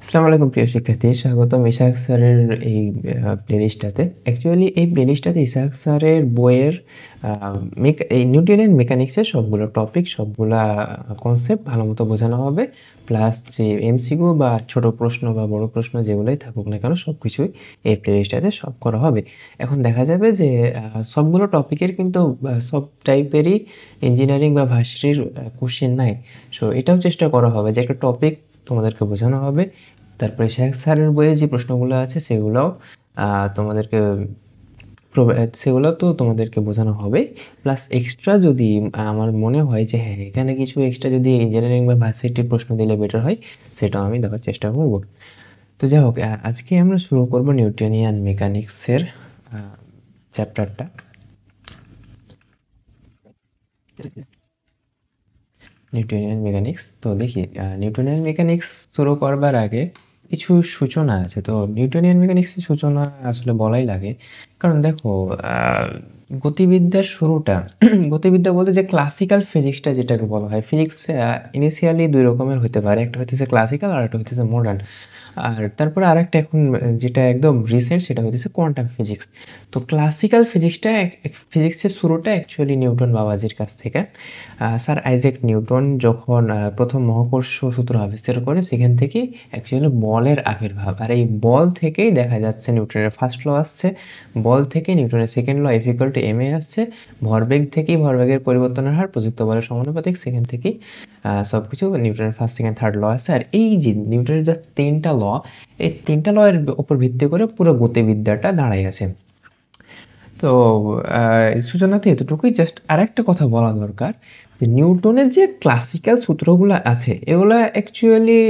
আসসালামু আলাইকুম প্রিয় শিক্ষার্থী, স্বাগতম ইসাহাক স্যারের এই প্লেলিস্টটাতে। অ্যাকচুয়ালি এই প্লেলিস্টটাতে ইসাহাক স্যারের বইয়ের এই নিউটনের মেকানিক্সের সবগুলো টপিক, সবগুলা কনসেপ্ট ভালো মতো বোঝানো হবে। প্লাস যে এমসিকিউ বা ছোট প্রশ্ন বা বড় প্রশ্ন যেগুলোই থাকুক না কেন, সব কিছুই এই প্লেলিস্টটাতে সব করা হবে। এখন দেখা যাবে যে সবগুলো টপিকের কিন্তু সব টাইপেরই ইঞ্জিনিয়ারিং বা ভার্সিটির কোশ্চেন নাই। সো এটাও চেষ্টা করা হবে যে একটা টপিক তোমাদেরকে বোঝানো হবে, তারপরে শেখ স্যারের বইয়ে যে প্রশ্নগুলো আছে সেগুলোও তোমাদেরকে সেগুলো তো তোমাদেরকে বোঝানো হবে। প্লাস এক্সট্রা যদি আমার মনে হয় যে হ্যাঁ, এখানে কিছু এক্সট্রা যদি ইঞ্জিনিয়ারিং বা ভার্সিটির প্রশ্ন দিলে বেটার হয়, সেটাও আমি দেওয়ার চেষ্টা করব। তো যাই হোক, আজকে আমরা শুরু করব নিউটনিয়ান মেকানিক্সের চ্যাপ্টারটা। নিউটনিয়ান মেকানিক্স তো দেখি, নিউটনিয়ান মেকানিক্স শুরু করবার আগে কিছু সূচনা আছে। তো নিউটনিয়ান মেকানিক্সের সূচনা আসলে বলাই লাগে, কারণ দেখো, গতিবিদ্যার শুরুটা গতিবিদ্যা বলতে যে ক্লাসিক্যাল ফিজিক্সটা যেটাকে বলা হয়, ফিজিক্স ইনিশিয়ালি দুই রকমের হতে পারে, একটা হচ্ছে ক্লাসিক্যাল আর একটা হচ্ছে মডার্ন। আর তারপরে আরেকটা এখন যেটা একদম রিসেন্ট, সেটা হচ্ছে কোয়ান্টাম ফিজিক্স। তো ক্লাসিক্যাল ফিজিক্সের শুরুটা অ্যাকচুয়ালি নিউটন বাবাজির কাছ থেকে। স্যার আইজ্যাক নিউটন যখন প্রথম মহাকর্ষ সূত্র আবিষ্কার করে, সেখান থেকেই অ্যাকচুয়ালি বলের আবির্ভাব। আর এই বল থেকেই দেখা যাচ্ছে নিউটনের ফার্স্ট ল আসছে, বল থেকে নিউটনের second law F equal to M A আসছে, ভরবেগ থেকেই ভরবেগের পরিবর্তনের হার প্রযুক্ত বলের সমানুপাতিক, সেখান থেকেই সব কিছু নিউটনের ফার্স্ট সেকেন্ড থার্ড ল আছে। আর এই যে নিউটনের জাস্ট তিনটা ল, এই তিনটা ল এর উপর ভিত্তি করে পুরো গতিবিদ্যাটা দাঁড়াই আছে। তো সূচনাতে এতটুকুই। জাস্ট আরেকটা কথা বলা দরকার যে নিউটনের যে ক্লাসিক্যাল সূত্রগুলো আছে, এগুলো অ্যাকচুয়ালি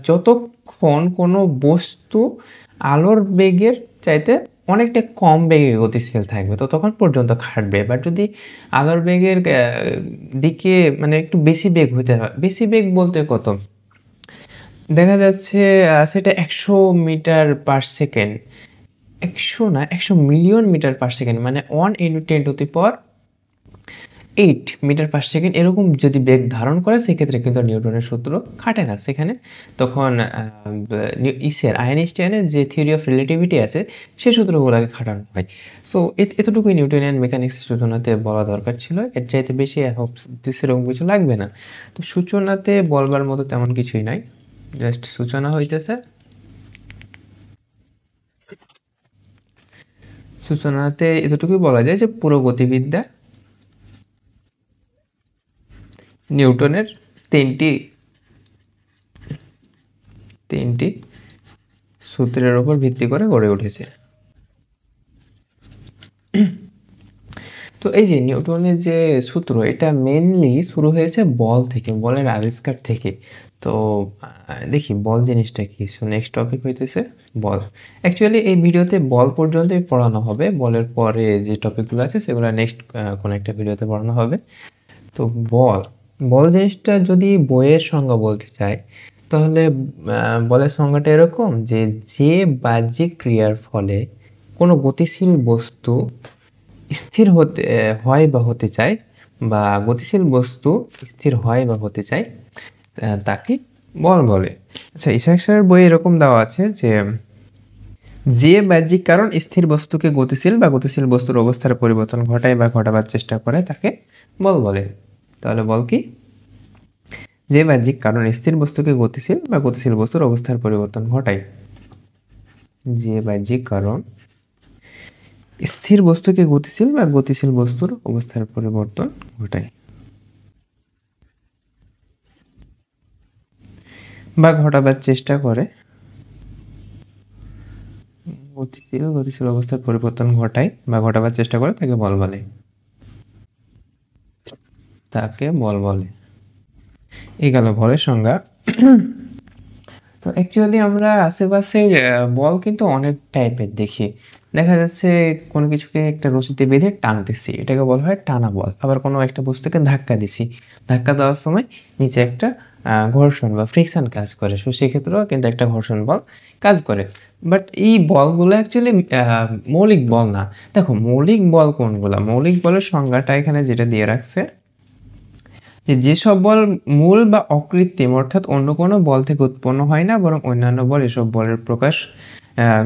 যতক্ষণ কোনো বস্তু আলোর বেগের চাইতে অনেকটা কম বেগে গতিশীল থাকবে ততক্ষণ পর্যন্ত খাটবে। এবার যদি আলোর বেগের দিকে মানে একটু বেশি বেগ হতে হয়, বেশি বেগ বলতে কত দেখা যাচ্ছে, সেটা 100 মিটার পার সেকেন্ড, 100 না, 100 মিলিয়ন মিটার পার সেকেন্ড, মানে 1 × 10⁸ এরকম যদি বেগ ধারণ করে, সেক্ষেত্রে কিন্তু নিউটনের সূত্র খাটে না সেখানে। তখন আইনস্টাইনের যে থিওরি অফ রিলেটিভিটি আছে, সেই সূত্রগুলোকে খাটানো হয়। সো এতটুকুই নিউটনিয়ান মেকানিক্সের সূচনাতে বলা দরকার ছিল। এর চাইতে বেশি সেরকম কিছু লাগবে না। তো সূচনাতে বলবার মতো তেমন কিছুই নাই, জাস্ট সূচনা হইতেছে। সূচনাতে এতটুকুই বলা যায় যে পুরো গতিবিদ্যা নিউটনের তিনটি তিনটি সূত্রের উপর ভিত্তি করে গড়ে উঠেছে। তো এই যে নিউটনের যে সূত্র, এটা মেনলি শুরু হয়েছে বল থেকে, বলের আবিষ্কার থেকে। তো দেখি বল জিনিসটা কি। সো নেক্সট টপিক হইতেছে বল। অ্যাকচুয়ালি এই ভিডিওতে বল পর্যন্তই পড়ানো হবে, বলের পরে যে টপিকগুলো আছে সেগুলো নেক্সট কোনো একটা ভিডিওতে পড়ানো হবে। তো বল বল জিনিসটা যদি বইয়ের সংজ্ঞা বলতে চাই, তাহলে বলের সংজ্ঞাটা এরকম যে যে বাহ্যিক ক্রিয়ার ফলে কোনো গতিশীল বস্তু স্থির হতে হয় বা হতে চায়, বা গতিশীল বস্তু স্থির হয় বা হতে চায়, তাকে বল বলে। আচ্ছা, ইসাক স্যারের বই এরকম দেওয়া আছে যে যে বাহ্যিক কারণ স্থির বস্তুকে গতিশীল বা গতিশীল বস্তুর অবস্থার পরিবর্তন ঘটায় বা ঘটাবার চেষ্টা করে, তাকে বল বলে। তাহলে বল কি? যে বাহ্যিক কারণ স্থির বস্তুকে গতিশীল বা গতিশীল বস্তুর অবস্থার পরিবর্তন ঘটায়। যে বাহ্যিক কারণ স্থির বস্তুকে গতিশীল বা গতিশীল বস্তুর অবস্থার পরিবর্তন ঘটায় বা ঘটাবার চেষ্টা করে, গতিশীল অবস্থার পরিবর্তন ঘটায় বা ঘটাবার চেষ্টা করে, তাকে বল বলে। এই গেল বলের সংজ্ঞা। তো অ্যাকচুয়ালি আমরা আশেপাশে বল কিন্তু অনেক টাইপের দেখি। দেখা যাচ্ছে কোনো কিছুকে একটা রশিতে বেঁধে টানতেছি, এটাকে বলা হয় টানা বল। আবার কোনো একটা বস্তুকে ধাক্কা দিছি, ধাক্কা দেওয়ার সময় নিচে একটা ঘর্ষণ বা ফ্রিকশন কাজ করে, সো সেক্ষেত্রেও কিন্তু একটা ঘর্ষণ বল কাজ করে। বাট এই বলগুলো অ্যাকচুয়ালি মৌলিক বল না। দেখো মৌলিক বল কোনগুলা, মৌলিক বলের সংজ্ঞাটা এখানে যেটা দিয়ে রাখছে, যে যেসব বল মূল বা অকৃত্রিম অর্থাৎ অন্য কোনো বল থেকে উৎপন্ন হয় না বরং অন্যান্য বল এসব বলের প্রকাশ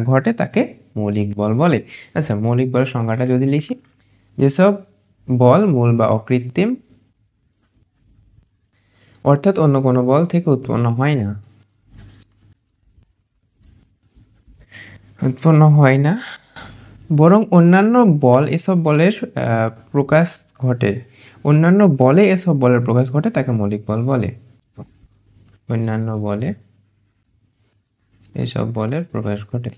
ঘটে তাকে মৌলিক বল বলে। আচ্ছা, মৌলিক বলের সংজ্ঞাটা যদি লিখি, যেসব বল মূল বা অকৃত্রিম অর্থাৎ অন্য কোনো বল থেকে উৎপন্ন হয় না বরং অন্যান্য বল এসব বলের প্রকাশ ঘটে, অন্যান্য বলে এসব বলের প্রকাশ ঘটে তাকে মৌলিক বল বলে। অন্যান্য বলে এসব বলের প্রকাশ ঘটে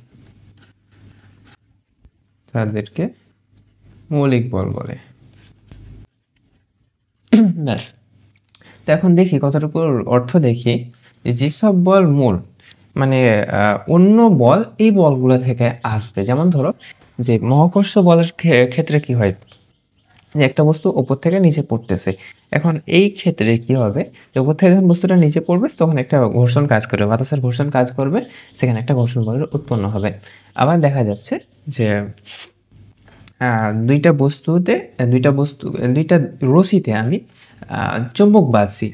তাদেরকে মৌলিক বল বলে। ব্যাস। তো এখন দেখি কতটুকু অর্থ দেখি, যেসব বল মূল মানে অন্য বল এই বলগুলো থেকে আসবে। যেমন ধরো যে মহাকর্ষ বলের ক্ষেত্রে কি হয়, যে একটা বস্তু উপর থেকে নিচে পড়তেছে, এখন এই ক্ষেত্রে কি হবে, যে উপর থেকে যখন বস্তুটা নিচে পড়বে তখন একটা ঘর্ষণ কাজ করবে, বাতাসের ঘর্ষণ কাজ করবে, সেখানে একটা ঘর্ষণ বলের উৎপন্ন হবে। আবার দেখা যাচ্ছে যে দুইটা রশিতে আমি চুম্বক বাঁধছি,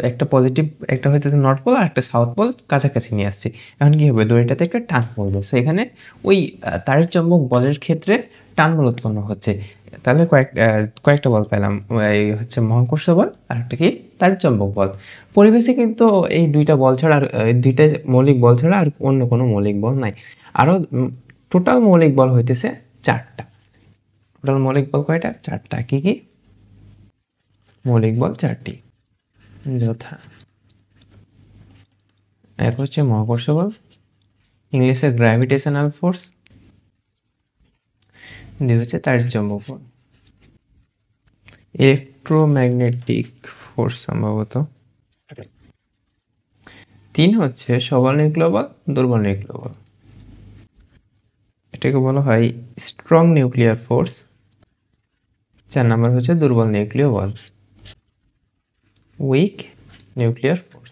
একটা পজিটিভ, একটা হইতেছে নর্থ পোল আর একটা সাউথ পোল কাছাকাছি নিয়ে আসছি। এখন কি হবে, দড়িটাতে একটা টান পড়বে, সো এখানে ওই তারের চুম্বক বলের ক্ষেত্রে টান বল উৎপন্ন হচ্ছে। তাহলে কয়েকটা বল পেলাম, এই হচ্ছে মহাকর্ষ বল আর একটা কি তারের চুম্বক বল। পরিবেশে কিন্তু এই দুইটা বল ছাড়া আর দুইটা মৌলিক বল ছাড়া আর অন্য কোনো মৌলিক বল নাই। আরও টোটাল মৌলিক বল হইতেছে 4টা। টোটাল মৌলিক বল কয়টা? 4টা। কি কি মৌলিক বল? 4টি, যথা এক হচ্ছে মহাকর্ষ বল, ইংলিশে গ্র্যাভিটেশনাল ফোর্স, দুই হচ্ছে তাড়িৎ চৌম্বক বল, ইলেকট্রোম্যাগনেটিক ফোর্স সম্ভবত, 3 হচ্ছে সবল নিউক্লিয় বল, দুর্বল নিউক্লিয় বল, এটাকে বলা হয় স্ট্রং নিউক্লিয়ার ফোর্স। 4 নাম্বার হচ্ছে দুর্বল নিউক্লিয় বল, উইক নিউক্লিয়ার ফোর্স।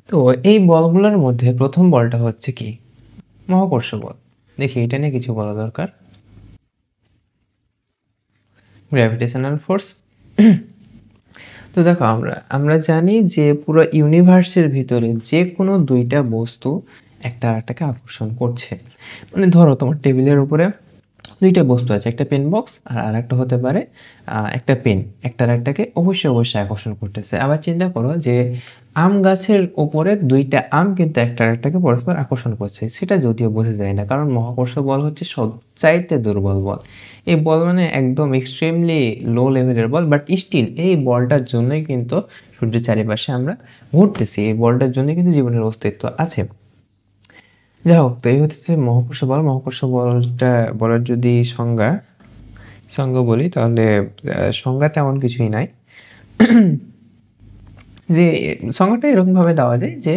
তো এই বলগুলোর মধ্যে প্রথম বলটা হচ্ছে কি? মহাকর্ষ বল। দেখি এটা নিয়ে কিছু বলা দরকার। Gravitational force. তো দেখো আমরা জানি যে পুরো ইউনিভার্সের ভিতরে যে কোনো দুইটা বস্তু একটা আরেকটাকে আকর্ষণ করছে। মানে ধরো তোমার টেবিলের উপরে দুইটা বস্তু আছে, একটা পেন বক্স আর আরেকটা হতে পারে একটা পেন, একটা আরেকটাকে অবশ্যই আকর্ষণ করতেছে। আবার চিন্তা করো যে আম গাছের উপরে দুইটা আম কিন্তু একটা আরেকটাকে পরস্পর আকর্ষণ করছে, সেটা যদিও বোঝা যায় না, কারণ মহাকর্ষ বল হচ্ছে সবচাইতে দুর্বল বল। এই বল মানে একদম এক্সট্রিমলি লো লেভেলের বল, বাট স্টিল এই বলটার জন্যই কিন্তু সূর্যের চারিপাশে আমরা ঘুরতেছি, এই বলটার জন্যই কিন্তু জীবনের অস্তিত্ব আছে। যাই হোক, তো এই হচ্ছে মহাকর্ষ বল। মহাকর্ষ বলটা বলার যদি সংজ্ঞা বলি, তাহলে সংজ্ঞা তেমন কিছুই নাই। যে সংজ্ঞাটা এরকমভাবে দেওয়া যায় যে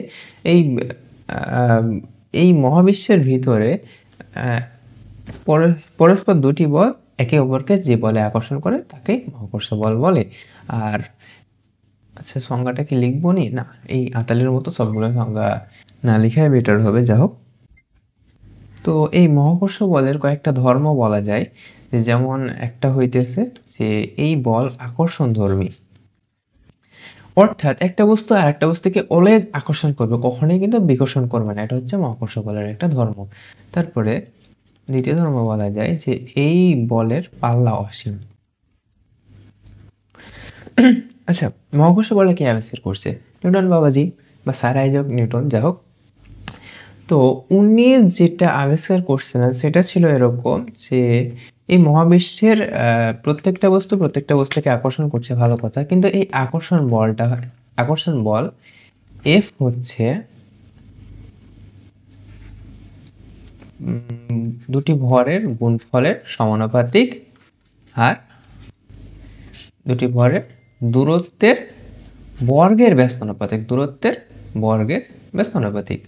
এই মহাবিশ্বের ভিতরে পরস্পর দুটি বল একে অপরকে যে বলে আকর্ষণ করে তাকে মহাকর্ষ বল বলে। আর আচ্ছা, সংজ্ঞাটা কি লিখবো নি? না, এই আতালের মতো সবগুলো সংজ্ঞা না লিখাই বেটার হবে। যা হোক, তো এই মহাকর্ষ বলের কয়েকটা ধর্ম বলা যায়, যেমন একটা হইতেছে যে এই বল আকর্ষণধর্মী, অর্থাৎ একটা বস্তু আর একটা বস্তুকে অলওয়েজ আকর্ষণ করবে, কখনোই কিন্তু বিকর্ষণ করবে না, এটা হচ্ছে মহাকর্ষ বলের একটা ধর্ম। তারপরে দ্বিতীয় ধর্ম বলা যায় যে এই বলের পাল্লা অসীম। আচ্ছা, মহাকর্ষ বলটা কে আবিষ্কার করছে? নিউটন বাবাজি বা স্যার আইজাক নিউটন। যাই হোক, তো উনি যেটা আবিষ্কার করছেন সেটা ছিল এরকম যে এই মহাবিশ্বের প্রত্যেকটা বস্তুকে আকর্ষণ করছে, ভালো কথা, কিন্তু এই আকর্ষণ বল এফ হচ্ছে দুটি ভরের গুণফলের সমানুপাতিক, আর দুটি ভরের দূরত্বের বর্গের ব্যস্তানুপাতিক।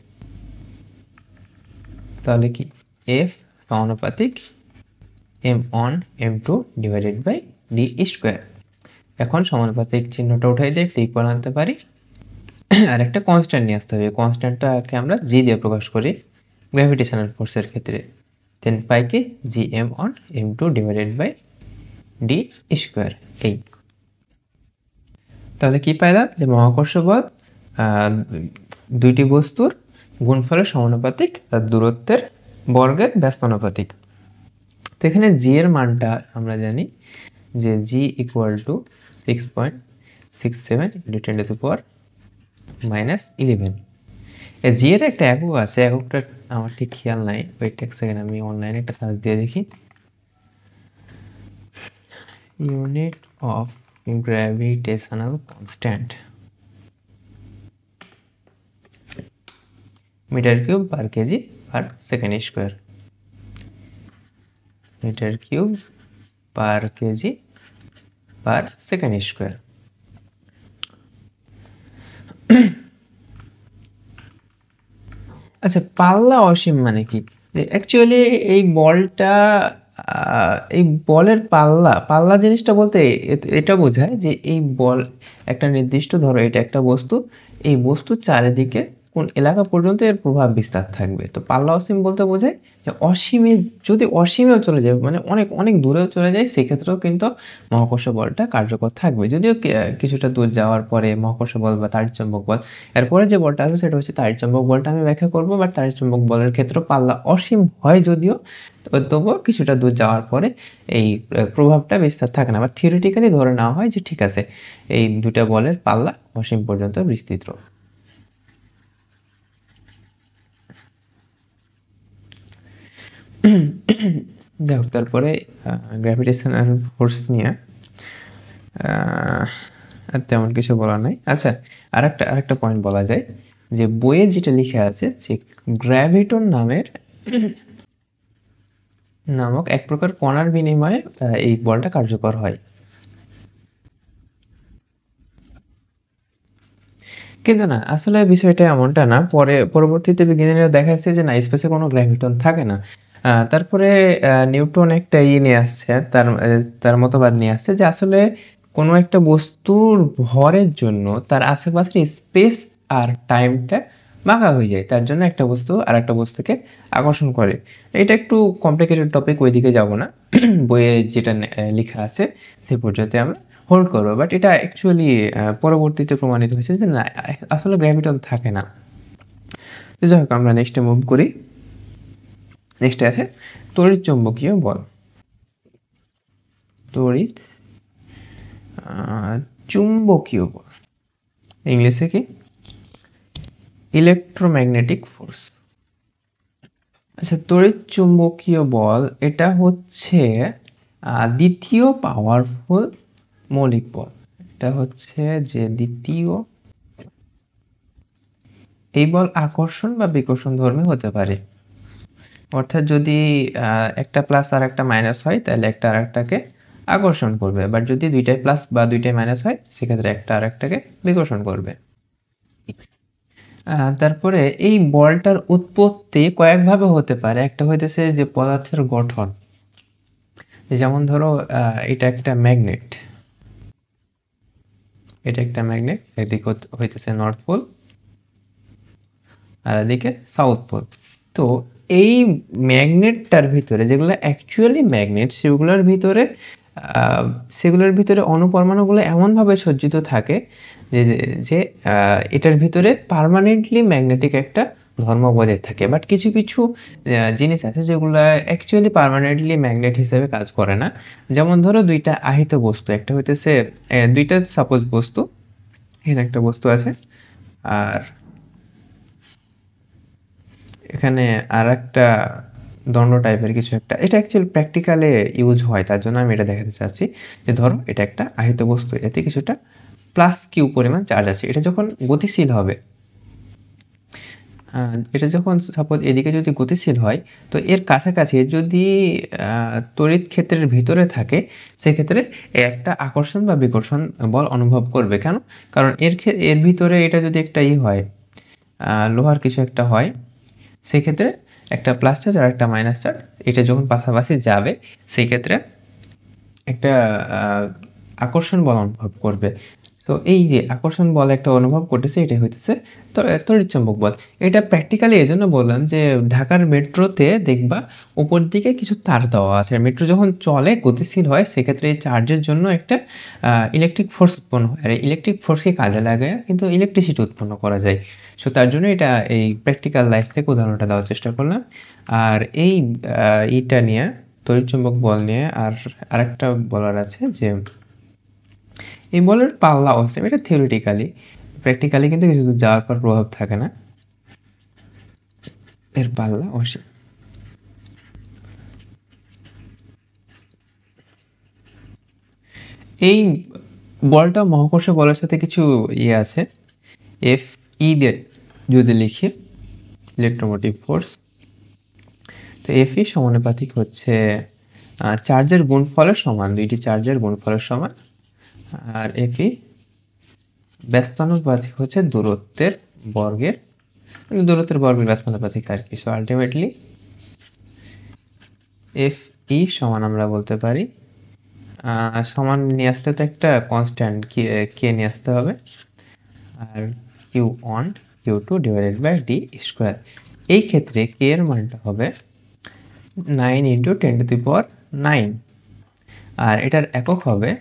তাহলে কি এফ সমানুপাতিক m1 m2 divided by D square. এখন সমানুপাতিক চিহ্নটা উঠাই দিয়ে একটা ইকুয়াল আনতে পারি, আর একটা কনস্ট্যান্ট নিয়ে আসতে হবে। কনস্ট্যান্টটাকে আমরা জি দিয়ে প্রকাশ করি গ্র্যাভিটেশনাল ফোর্সের ক্ষেত্রে। দেন পাই কি G m1 m2 divided by D square. এই তাহলে কি পাইলাম যে মহাকর্ষ বল দুইটি বস্তুর গুণফলের সমানুপাতিক আর দূরত্বের বর্গের ব্যস্তানুপাতিক। তো এখানে জি এর মানটা আমরা জানি যে G equal to 6.67 into 10 to the power -11। G এর একটা একক আছে, এককটা আমার ঠিক খেয়াল নাই, ওয়েট এক সেকেন্ড আমি অনলাইনে একটা সার্চ দিয়ে দেখি। Unit of gravitational constant metre cube per KG per second square. Metre cube per KG per second square. আচ্ছা, পাল্লা অসীম মানে কি? যে অ্যাকচুয়ালি এই বলটা এই বলের পাল্লা জিনিসটা বলতে এটা বোঝায় যে এই বল একটা নির্দিষ্ট, ধরো এটা একটা বস্তু, এই বস্তুর চারিদিকে কোন এলাকা পর্যন্ত এর প্রভাব বিস্তার থাকবে। তো পাল্লা অসীম বলতে বোঝায় যে অসীমে, যদি অসীমেও চলে যায়, মানে অনেক অনেক দূরেও চলে যায়, সেক্ষেত্রেও কিন্তু মহাকর্ষ বলটা কার্যকর থাকবে। যদিও কিছুটা দূর যাওয়ার পরে মহাকর্ষ বল বা তাড়িৎচুম্বক বল, এরপরে যে বলটা আসবে সেটা হচ্ছে তাড়িৎচুম্বক বলটা আমি ব্যাখ্যা করবো। বাট তাড়িৎচুম্বক বলের ক্ষেত্রে পাল্লা অসীম হয় যদিও, তবুও কিছুটা দূর যাওয়ার পরে এই প্রভাবটা বিস্তার থাকে না। আবার থিওরিটিক্যালি ধরে নেওয়া হয় যে ঠিক আছে, এই দুটা বলের পাল্লা অসীম পর্যন্ত বিস্তৃত। দেখো, তারপরে গ্র্যাভিটেশনাল ফোর্স নিয়ে আর তেমন কিছু বলার নাই। আচ্ছা, আরেকটা পয়েন্ট বলা যায় যে বইয়ে যেটা লিখে আছে যে গ্র্যাভিটন নামক এক প্রকার কণার বিনিময়ে এই বলটা কার্যকর হয়। কিন্তু না, আসলে বিষয়টা এমনটা না। পরবর্তীতে বিজ্ঞানীরা দেখা যাচ্ছে যে না, স্পেসে কোনো গ্র্যাভিটন থাকে না। তারপরে নিউটন একটা নিয়ে আসছে, তার মতবাদ নিয়ে আসছে যে আসলে কোনো একটা বস্তুর ভরের জন্য তার আশেপাশের স্পেস আর টাইমটা বাঁকা হয়ে যায়, তার জন্য একটা বস্তু আর একটা বস্তুকে আকর্ষণ করে। এটা একটু কমপ্লিকেটেড টপিক, ওইদিকে যাব না। বইয়ে যেটা লেখা আছে সে পর্যায়ে আমরা হোল্ড করবো। বাট এটা অ্যাকচুয়ালি পরবর্তীতে প্রমাণিত হয়েছে যে না, আসলে গ্র্যাভিটন থাকে না। যাই হোক, আমরা নেক্সটে মুভ করি। নেক্সটে আছে তড়িৎ চুম্বকীয় বল। তড়িৎ চুম্বকীয় বল, ইংলিশে কি? Electromagnetic force. আচ্ছা, তড়িৎ চুম্বকীয় বল এটা হচ্ছে দ্বিতীয় পাওয়ারফুল মৌলিক বল। এটা হচ্ছে যে দ্বিতীয়, এই বল আকর্ষণ বা বিকর্ষণ ধর্মী হতে পারে। অর্থাৎ যদি একটা প্লাস আর একটা মাইনাস হয় তাহলে একটা আর একটাকে আকর্ষণ করবে, বাট যদি দুইটাই প্লাস বা দুইটাই মাইনাস হয় সেক্ষেত্রে একটা আর একটাকে বিকর্ষণ করবে। তারপরে এই বলটার উৎপত্তি কয়েকভাবে হতে পারে। একটা হইতেছে যে পদার্থের গঠন, যেমন ধরো এটা একটা ম্যাগনেট, এদিকে হইতেছে নর্থ পোল আর এদিকে সাউথ পোল। তো এই ম্যাগনেটটার ভিতরে, যেগুলো অ্যাকচুয়ালি ম্যাগনেট, সেগুলোর ভিতরে অণুপরমাণুগুলো এমনভাবে সজ্জিত থাকে যে যে এটার ভিতরে পার্মানেন্টলি ম্যাগনেটিক একটা ধর্ম বজায় থাকে। বাট কিছু কিছু জিনিস আছে যেগুলো অ্যাকচুয়ালি পার্মানেন্টলি ম্যাগনেট হিসেবে কাজ করে না। যেমন ধরো দুইটা আহিত বস্তু, একটা হইতেছে দুইটা সাপোজ বস্তু, এখানে একটা বস্তু আছে আর এখানে আর একটা দণ্ড টাইপের কিছু একটা। এটা অ্যাকচুয়ালি প্র্যাকটিক্যালে ইউজ হয়, তার জন্য আমি এটা দেখাতে চাচ্ছি যে ধরো এটা একটা আহিত বস্তু, এতে কিছুটা প্লাস কিউ পরিমাণ চার্জ আছে। এটা যখন গতিশীল হবে, এটা যখন সাপোজ এদিকে যদি গতিশীল হয়, তো এর কাছাকাছি যদি তড়িৎ ক্ষেত্রের ভিতরে থাকে, সেক্ষেত্রে একটা আকর্ষণ বা বিকর্ষণ বল অনুভব করবে। কেন? কারণ এর ভিতরে এটা যদি একটা হয়, লোহার কিছু একটা হয়, সেক্ষেত্রে একটা প্লাস চার্জ আর একটা মাইনাস চার্জ, এটা যখন পাশাপাশি যাবে সেক্ষেত্রে একটা আকর্ষণ বল অনুভব করবে। তো এই যে আকর্ষণ বল একটা অনুভব করতেছে, এটাই হইতেছে তড়িৎচুম্বক বল। এটা প্র্যাকটিক্যালি এজন্য বললাম যে ঢাকার মেট্রোতে দেখবা উপর দিকে কিছু তার দেওয়া আছে। মেট্রো যখন চলে গতিশীল হয় সেক্ষেত্রে এই চার্জের জন্য একটা ইলেকট্রিক ফোর্স উৎপন্ন হয়, আর ইলেকট্রিক ফোর্সকে কাজে লাগায় কিন্তু ইলেকট্রিসিটি উৎপন্ন করা যায়। সো তার জন্য এটা এই প্র্যাকটিক্যাল লাইফ থেকে উদাহরণটা দেওয়ার চেষ্টা করলাম। আর এই এইটা নিয়ে তড়িৎচুম্বক বল নিয়ে আরেকটা বলার আছে যে এই বলের পাল্লা অসীম, এটা থিওরিটিক্যালি, প্র্যাকটিক্যালি কিন্তু কিছু দূর যাওয়ার পর প্রভাব থাকে না, এর পাল্লা অসীম। এই বলটা মহাকর্ষ বলের সাথে কিছু ইয়ে আছে, এফ ই দিয়ে যদি লিখি ইলেকট্রোমোটিভ ফোর্স, তো এফ ই সমানুপাতিক হচ্ছে চার্জের গুণফলের সমান, দুইটি চার্জের গুণফলের সমান। আর এফ ই ব্যস্তানুপাতিক হচ্ছে দূরত্বের বর্গের, মানে দূরত্বের বর্গের ব্যস্তানুপাতিক আর কি। সো আলটিমেটলি এফ ই সমান আমরা বলতে পারি সমান নিয়ে আসতে তো একটা কনস্ট্যান্ট কে নিয়ে আসতে হবে, আর Q one Q two divided by D square. এই ক্ষেত্রে কে এর মানটা হবে 9 × 10⁹, আর এটার একক হবে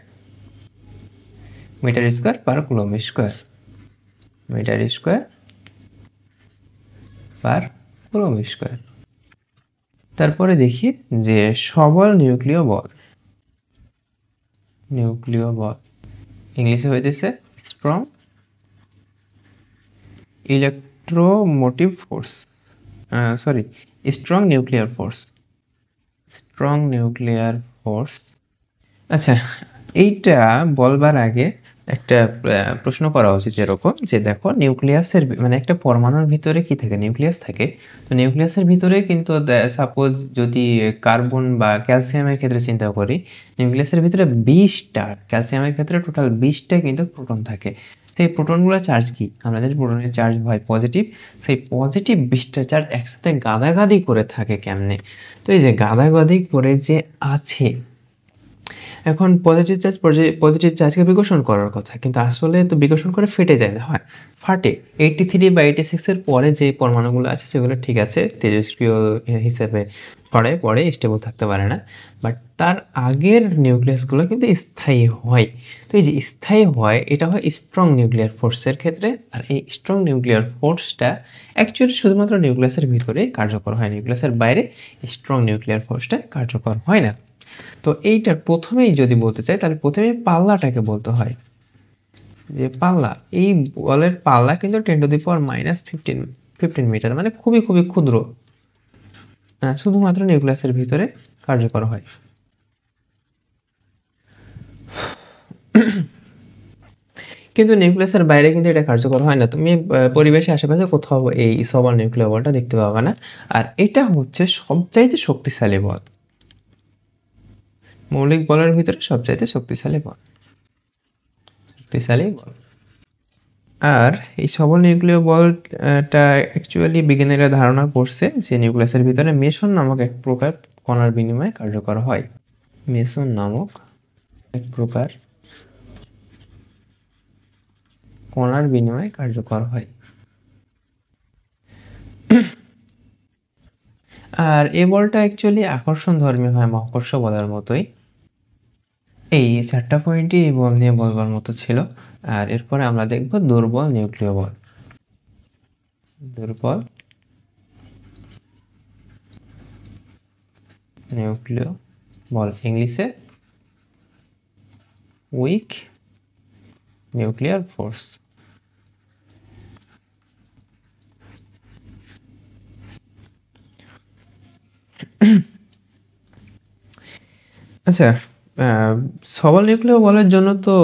metre square per coulomb square, metre square per coulomb square. তারপরে দেখি যে সবল নিউক্লিয় বল, নিউক্লিয় বল ইংলিশে হইতেছে strong electromotive force, sorry strong nuclear force, strong nuclear force. আচ্ছা, এইটা বলবার আগে একটা প্রশ্ন করা উচিত, যেরকম যে দেখো নিউক্লিয়াসের মানে একটা পরমাণুর ভিতরে কি থাকে, নিউক্লিয়াস থাকে। তো নিউক্লিয়াসের ভিতরে কিন্তু সাপোজ যদি কার্বন বা ক্যালসিয়ামের ক্ষেত্রে চিন্তা করি, নিউক্লিয়াসের ভিতরে 20টা, ক্যালসিয়ামের ক্ষেত্রে টোটাল 20টা কিন্তু প্রোটন থাকে। সেই প্রোটনগুলোর চার্জ কি, আমরা জানি প্রোটনের চার্জ হয় পজিটিভ। সেই পজিটিভ 20টা চার্জ একসাথে গাদাগাদি করে থাকে কেমনে? তো এই যে গাদাগাদি করে যে আছে, এখন পজিটিভ চার্জকে বিকর্ষণ করার কথা, কিন্তু আসলে তো বিকর্ষণ করে ফেটে যায় না, হয় ফাটে। 83 বা 86-এর পরে যে পরমাণুগুলো আছে সেগুলো ঠিক আছে, তেজস্ক্রিয় হিসেবে পরে স্টেবল থাকতে পারে না, বাট তার আগের নিউক্লিয়াসগুলো কিন্তু স্থায়ী হয়। তো এই যে স্থায়ী হয়, এটা হয় স্ট্রং নিউক্লিয়ার ফোর্সের ক্ষেত্রে। আর এই স্ট্রং নিউক্লিয়ার ফোর্সটা অ্যাকচুয়ালি শুধুমাত্র নিউক্লিয়াসের ভিতরে কার্যকর হয়, নিউক্লিয়াসের বাইরে স্ট্রং নিউক্লিয়ার ফোর্সটা কার্যকর হয় না। তো এইটার প্রথমেই যদি বলতে চাই, তাহলে প্রথমেই পাল্লাটাকে বলতে হয়, যে পাল্লা, এই বলের পাল্লা কিন্তু 10⁻⁻15 মিটার, মানে খুবই খুবই ক্ষুদ্র, শুধুমাত্র নিউক্লিয়াসের ভিতরে কার্যকর হয়। কিন্তু নিউক্লিয়াসের বাইরে কিন্তু এটা কার্যকর হয় না, তুমি পরিবেশের আশেপাশে কোথাও এই সবল নিউক্লিয়ার বলটা দেখতে পাবে না। আর এটা হচ্ছে সবচাইতে শক্তিশালী বল, মৌলিক বলের ভিতরে সবচাইতে শক্তিশালী বল। আর এই সবল নিউক্লিয় বলটা অ্যাকচুয়ালি বিজ্ঞানীরা ধারণা করছে যে নিউক্লিয়াসের ভিতরে মেসন নামক এক প্রকার কণার বিনিময়ে কার্যকর হয়, মেসন নামক এক প্রকার কণার বিনিময়ে কার্যকর হয়। আর এই বলটা অ্যাকচুয়ালি আকর্ষণ ধর্মী হয় মহাকর্ষ বলের মতোই। এই 4টা পয়েন্টই এই বল নিয়ে বলবার মতো ছিল। আর এরপরে আমরা দেখব দুর্বল নিউক্লিয় বল। দুর্বল নিউক্লিয় বল, ইংলিশে উইক নিউক্লিয়ার ফোর্স। আচ্ছা, সবল নিউক্লিয় বলের জন্য তো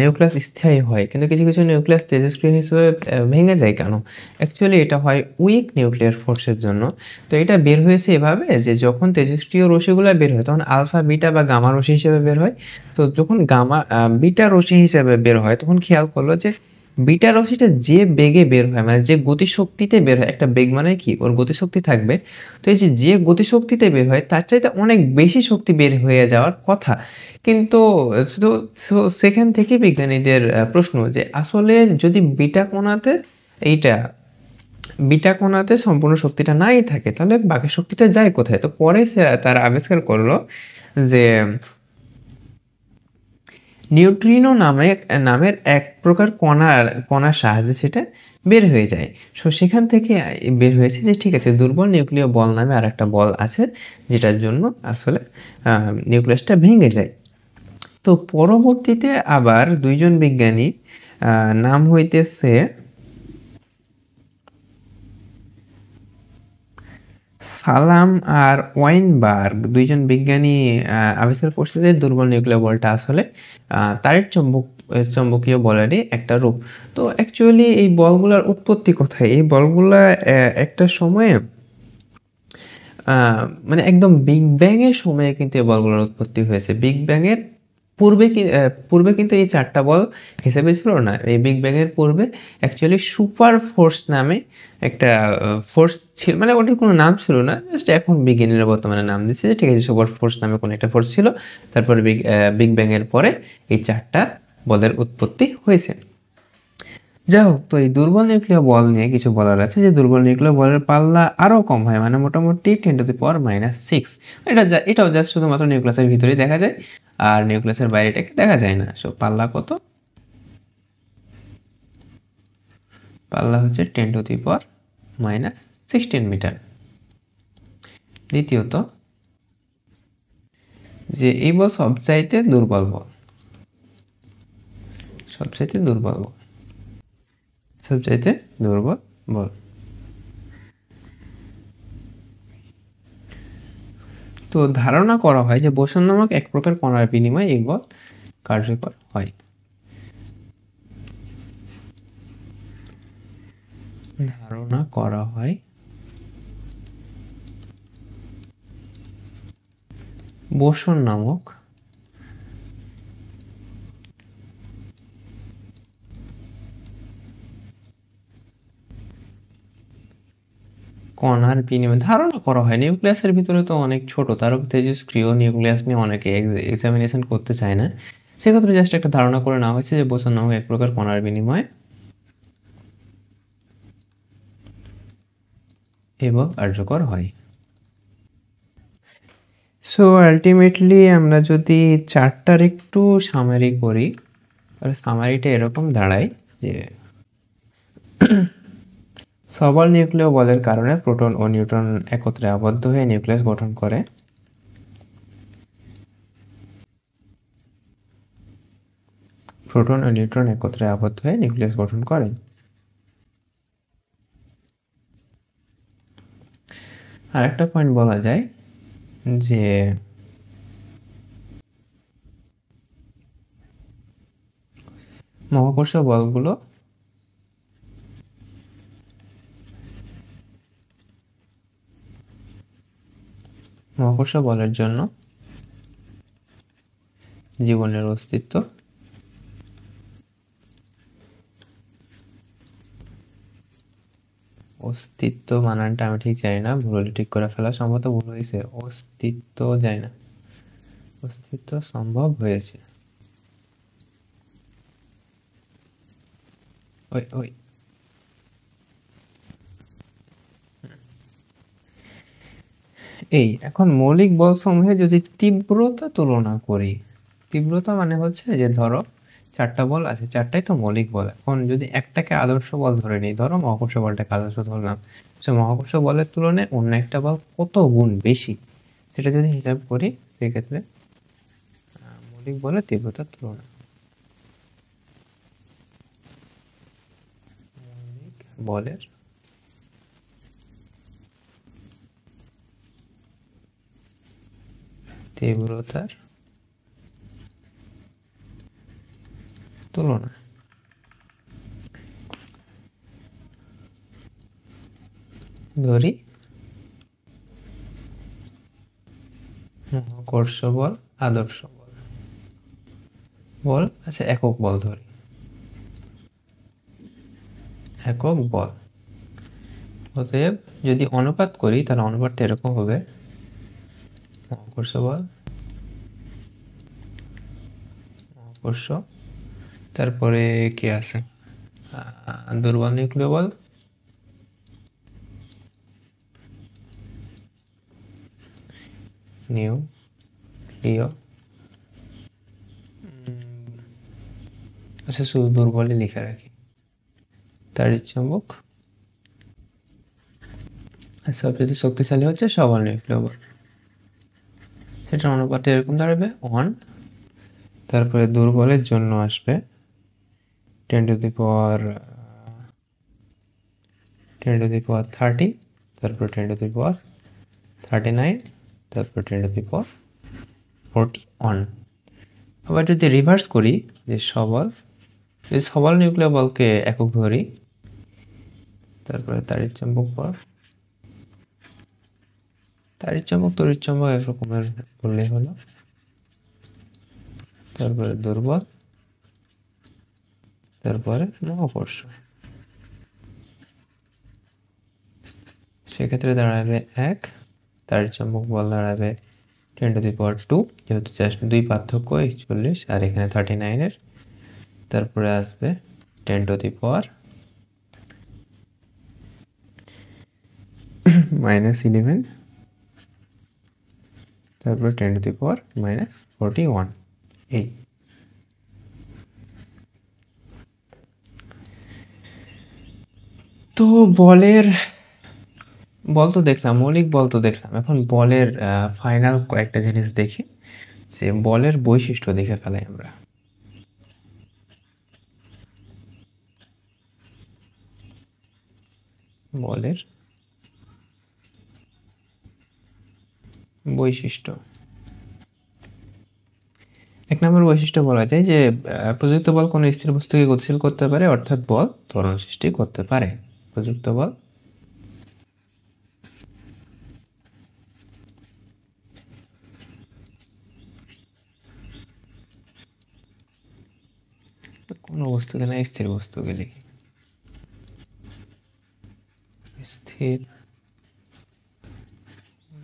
নিউক্লিয়াস স্থায়ী হয়, কিন্তু কিছু কিছু নিউক্লিয়াস তেজস্ক্রিয় হিসেবে ভেঙে যায় কেন? অ্যাকচুয়ালি এটা হয় উইক নিউক্লিয়ার ফোর্সের জন্য। তো এটা বের হয়েছে এভাবে যে যখন তেজস্ক্রিয় রশ্মিগুলো বের হয় তখন আলফা, বিটা বা গামা রশ্মি হিসেবে বের হয়। তো যখন গামা বিটা রশ্মি হিসেবে বের হয় তখন খেয়াল করলো যে বিটা রশ্মিটা যে বেগে বের হয় মানে যে গতিশক্তিতে বের হয়, একটা বেগ মানে কি ওর গতিশক্তি থাকবে, তো এই যে যে গতিশক্তিতে বের হয় তার চাইতে অনেক বেশি শক্তি বের হয়ে যাওয়ার কথা। কিন্তু সেখান থেকে বিজ্ঞানীদের প্রশ্ন যে আসলে যদি বিটা কণাতে এইটা বিটা কণাতে সম্পূর্ণ শক্তিটা নাই থাকে তাহলে বাকি শক্তিটা যায় কোথায়? তো পরে তারা আবিষ্কার করলো যে নিউট্রিনো নামের এক প্রকার কণার সাহায্যে সেটা বের হয়ে যায়। সো সেখান থেকে বের হয়েছে যে ঠিক আছে, দুর্বল নিউক্লিয় বল নামে আর একটা বল আছে যেটার জন্য আসলে নিউক্লিয়াসটা ভেঙে যায়। তো পরবর্তীতে আবার দুইজন বিজ্ঞানী নাম হইতেছে সালাম আর ওয়াইনবার্গ, দুইজন বিজ্ঞানী আবিষ্কার করছে যে দুর্বল নিউক্লিয় বলটা আসলে তারের চৌম্বকীয় বলেরই একটা রূপ। তো অ্যাকচুয়ালি এই বলগুলোর উৎপত্তি কোথায়? এই বলগুলা একটা সময়ে মানে একদম বিগ ব্যাং এর সময়ে কিন্তু এই বলগুলোর উৎপত্তি হয়েছে। বিগ ব্যাং এর পূর্বে কিন্তু এই চারটা বল হিসেবে ছিল না। এই বিগ ব্যাং এর পূর্বে অ্যাকচুয়ালি সুপার ফোর্স নামে একটা ফোর্স ছিল, মানে ওটার কোনো নাম ছিল না, জাস্ট এখন বিজ্ঞানীরা বর্তমানে নাম দিচ্ছে যে ঠিক আছে সুপার ফোর্স নামে কোনো একটা ফোর্স ছিল। তারপরে বিগ ব্যাং এর পরে এই চারটা বলের উৎপত্তি হয়েছে। যাই হোক, তো এই দুর্বল নিউক্লিয় বল নিয়ে কিছু বলার আছে যে দুর্বল নিউক্লিয় বলের পাল্লা আরও কম হয়, মানে মোটামুটি 10⁻⁻⁶। এটাও জাস্ট শুধুমাত্র নিউক্লিয়াসের ভিতরেই দেখা যায়, আর নিউক্লিয়াসের বাইরেটাকে দেখা যায় না। সো পাল্লা কত? পাল্লা হচ্ছে 10⁻16 মিটার। দ্বিতীয়ত যে এই বল সবচাইতে দুর্বল বল, সবচাইতে দুর্বল বল, সবচাইতে দুর্বল বল। তো ধারণা করা হয় যে বোসন নামক এক প্রকার কণার বিনিময়ে এই বল কার্যকর হয়। ধারণা করা হয় বোসন নামক কণার বিনিময়ে, ধারণা করা হয়। নিউক্লিয়াসের ভিতরে তো অনেক ছোট, তার তেজস্ক্রিয় নিউক্লিয়াস নিয়ে অনেকে এক্সামিনেশন করতে চায় না, সেক্ষেত্রে জাস্ট একটা ধারণা করে নেওয়া হয়েছে যে বোসন নামক এক প্রকার কণার বিনিময়ে এই বল কার্যকর হয়। সো আলটিমেটলি আমরা যদি চারটার একটু সামারি করি তাহলে সামারিটা এরকম দাঁড়ায় যে সবল নিউক্লিয় বলের কারণে প্রোটন ও নিউট্রন একত্রে আবদ্ধ হয়ে নিউক্লিয়াস গঠন করে। প্রোটন ও নিউট্রন একত্রে আবদ্ধ হয়ে নিউক্লিয়াস গঠন করে। আর একটা পয়েন্ট বলা যায় যে মহাকর্ষ বলগুলো মহাকর্ষ বলের জন্য জীবনের অস্তিত্ব বানানটা আমি ঠিক জানি না, ভুল হলে ঠিক করে ফেলা, সম্ভবত ভুল হয়েছে, অস্তিত্ব জানি না, অস্তিত্ব সম্ভব হয়েছে। ওই ওই এই এখন মৌলিক বল সমূহে যদি তীব্রতা তুলনা করি, তীব্রতা মানে হচ্ছে যে ধরো চারটা বল আছে, চারটাই তো মৌলিক বল। এখন যদি একটাকে আদর্শ বল ধরে নিই, ধরো মহাকর্ষ বলটাকে আদর্শ ধরলাম, সে মহাকর্ষ বলের তুলনায় অন্য একটা বল কত গুণ বেশি সেটা যদি হিসাব করি, সেক্ষেত্রে মৌলিক বলের তীব্রতার তুলনা, মৌলিক বলের তীব্রতার তুলনা। ধরি মহাকর্ষ বল, আদর্শ বল, আচ্ছা একক বল ধরি, একক বল। অতএব যদি অনুপাত করি তাহলে অনুপাতটা এরকম হবে, মহাকর্ষ বল, মহাকর্ষ, তারপরে কি আছে, দুর্বল নিউক্লিয় বল, নিউক্লিয়, আচ্ছা শুধু দুর্বলই লিখে রাখি, তাড়িৎ-চুম্বক, আর সবচেয়ে শক্তিশালী হচ্ছে সবল নিউক্লিয় বল। সেটার অনুপাতে এরকম দাঁড়াবে 1, তারপরে দুর্বলের জন্য আসবে 10 to the power 30, তারপর 10 to the power 39, তারপর 10 to the power 41। আবার যদি রিভার্স করি, যে সবল নিউক্লিয় বলকে একক ধরি, তারপরে তাড়িৎ-চুম্বক বল, তাড়িৎ-চুম্বক তড়িৎ-চুম্বক একরকমের বললেই হলো, তারপরে দুর্বল, তারপরে মহাকর্ষ। সেক্ষেত্রে দাঁড়াবে 1, তাড়িৎ-চুম্বক বল দাঁড়াবে 10 to the power 2, যেহেতু জাস্ট 2 পার্থক্য 41 আর এখানে 39 এর, তারপরে আসবে 10 to the power -11, তারপরে 10 to the power -41। এই তো বল তো দেখলাম, মৌলিক বল তো দেখলাম, এখন বলের ফাইনাল কয়েকটা জিনিস দেখি, যে বলের বৈশিষ্ট্য দেখে ফেলাই আমরা। বলের বৈশিষ্ট্য, 1 নম্বর বৈশিষ্ট্য বলা যায় যে প্রযুক্ত বল কোনো স্থির বস্তুকে গতিশীল করতে পারে, অর্থাৎ বল ত্বরণ সৃষ্টি করতে পারে। প্রযুক্ত বল কোনো বস্তুকে না, স্থির বস্তুকে লিখি, স্থির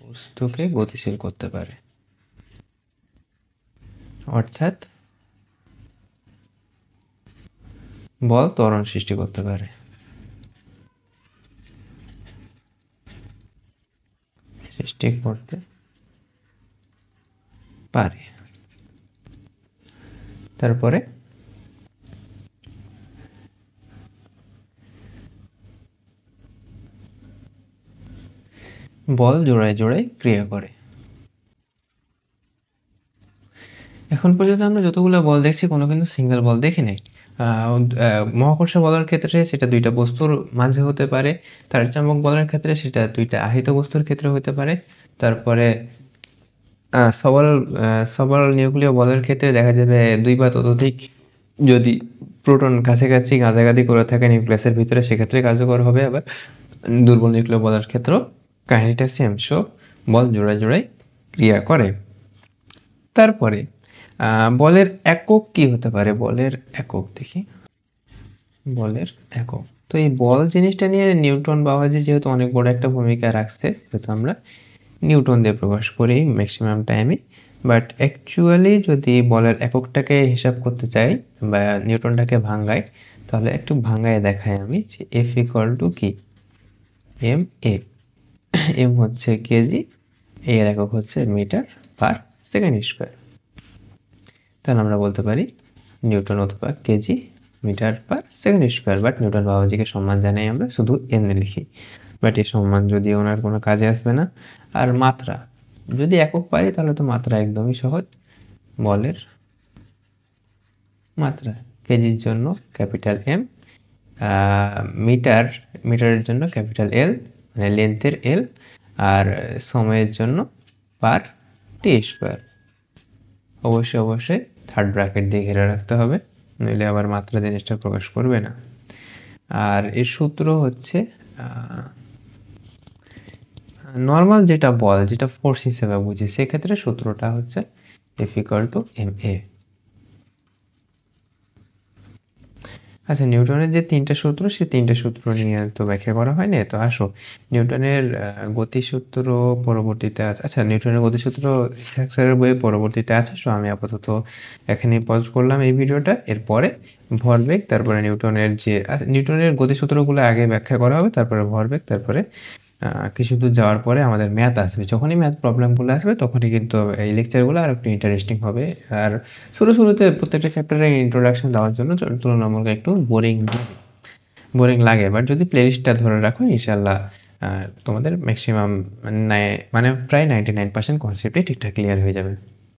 বস্তুকে গতিশীল করতে পারে, অর্থাৎ বল ত্বরণ সৃষ্টি করতে পারে। সৃষ্টি করতে পারে। তারপরে বল জোড়ায় জোড়ায় ক্রিয়া করে। এখন পর্যন্ত আমরা যতগুলো বল দেখছি কোনো কিন্তু সিঙ্গেল বল দেখি নাই। মহাকর্ষ বলের ক্ষেত্রে সেটা 2টা বস্তুর মাঝে হতে পারে, তাড়িৎ-চুম্বক বলের ক্ষেত্রে সেটা 2টা আহিত বস্তুর ক্ষেত্রে হতে পারে, তারপরে সবল নিউক্লিয় বলের ক্ষেত্রে দেখা যাবে 2 বা ততোধিক যদি প্রোটন কাছাকাছি গাদাগাদি করে থাকে নিউক্লিয়াসের ভিতরে, সেক্ষেত্রে কার্যকর হবে। আবার দুর্বল নিউক্লিয় বলের ক্ষেত্রেও কাহিনীটা সেম, সো বল জোড়ায় জোড়ায় ক্রিয়া করে। তারপরে বলের একক কি হতে পারে, বলের একক দেখি, বলের একক। তো এই বল জিনিসটা নিয়ে নিউটন বাবাজি যেহেতু অনেক বড় একটা ভূমিকা রাখছে, সেহেতু আমরা নিউটন দিয়ে প্রকাশ করি ম্যাক্সিমাম টাইমে। বাট অ্যাকচুয়ালি যদি বলের এককটাকে হিসাব করতে চাই বা নিউটনটাকে ভাঙ্গাই, তাহলে একটু ভাঙ্গায় দেখাই আমি, যে এফ ইকুয়াল টু কি এম এ, এম হচ্ছে কেজি, এর একক হচ্ছে মিটার পার সেকেন্ড স্কোয়ার। তাহলে আমরা বলতে পারি নিউটন অথবা kg metre per second square. But newton বাবাজিকে সম্মান জানাই আমরা, শুধু এন লিখি। বাট এই সম্মান যদি ওনার কোনো কাজে আসবে না। আর মাত্রা যদি একক পারি তাহলে তো মাত্রা একদমই সহজ। বলের মাত্রা কেজির জন্য ক্যাপিটাল এম, মিটারের জন্য ক্যাপিটাল এল, মানে লেন্থের এল, আর সময়ের জন্য পার টি স্কোয়ার। অবশ্যই থার্ড ব্র্যাকেট দিয়ে ঘিরে রাখতে হবে, নইলে আবার মাত্রা জিনিসটা প্রকাশ করবে না। আর এর সূত্র হচ্ছে নর্মাল যেটা বল, যেটা ফোর্স হিসেবে বুঝি, সেক্ষেত্রে সূত্রটা হচ্ছে এফ ইকুয়াল টু এম এ। আচ্ছা, নিউটনের যে ৩ টা সূত্র, সেই ৩ টা সূত্র নিয়ে তো ব্যাখ্যা করা হয়নি। তো আসো নিউটনের গতিসূত্র পরবর্তীতে আছে। আচ্ছা, নিউটনের গতিসূত্র ইসহাক স্যারের বইয়ে পরবর্তীতে আছে। সো আমি আপাতত এখানেই পজ করলাম এই ভিডিওটা। এরপরে ভরবেগ, তারপরে নিউটনের যে নিউটনের গতিসূত্রগুলো আগে ব্যাখ্যা করা হবে, তারপরে ভরবেগ, তারপরে কিছু দূর যাওয়ার পরে আমাদের ম্যাথ আসবে। যখনই ম্যাথ প্রবলেমগুলো আসবে তখনই কিন্তু এই লেকচারগুলো আরেকটু ইন্টারেস্টিং হবে। আর শুরুতে প্রত্যেকটা চ্যাপ্টারে ইন্ট্রোডাকশন দেওয়ার জন্য তুলনামূলক একটু বোরিং লাগে। বাট যদি প্লেলিস্টটা ধরে রাখো ইনশাল্লাহ তোমাদের ম্যাক্সিমাম মানে প্রায় 99% কনসেপ্টই ঠিকঠাক ক্লিয়ার হয়ে যাবে।